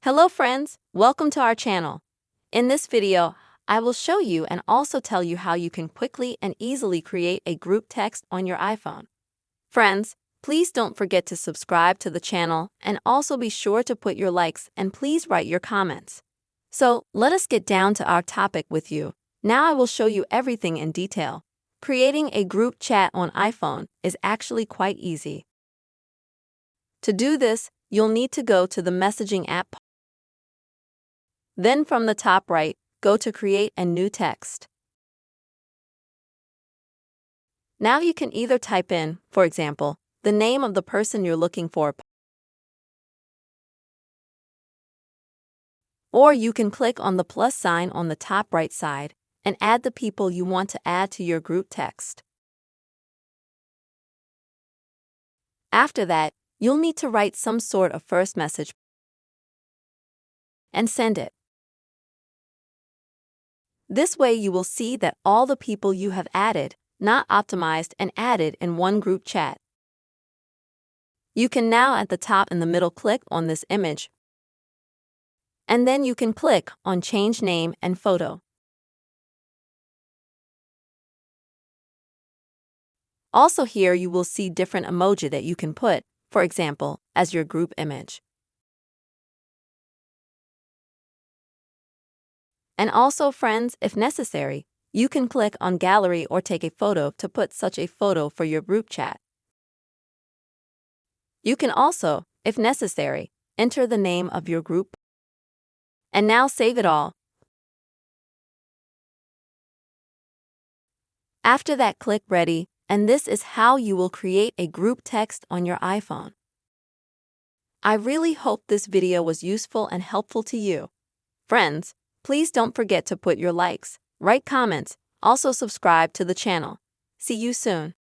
Hello friends, welcome to our channel. In this video, I will show you and also tell you how you can quickly and easily create a group text on your iPhone. Friends, please don't forget to subscribe to the channel and also be sure to put your likes and please write your comments. So, let us get down to our topic with you. Now I will show you everything in detail. Creating a group chat on iPhone is actually quite easy. To do this, you'll need to go to the messaging app. Then from the top right, go to Create a new text. Now you can either type in, for example, the name of the person you're looking for, or you can click on the plus sign on the top right side and add the people you want to add to your group text. After that, you'll need to write some sort of first message and send it. This way you will see that all the people you have added, not optimized and added in one group chat. You can now at the top in the middle click on this image, and then you can click on Change Name and Photo. Also here you will see different emoji that you can put, for example, as your group image. And also friends, if necessary, you can click on Gallery or take a photo to put such a photo for your group chat. You can also, if necessary, enter the name of your group. And now save it all. After that, click Ready, and this is how you will create a group text on your iPhone. I really hope this video was useful and helpful to you. Friends, please don't forget to put your likes, write comments, also subscribe to the channel. See you soon.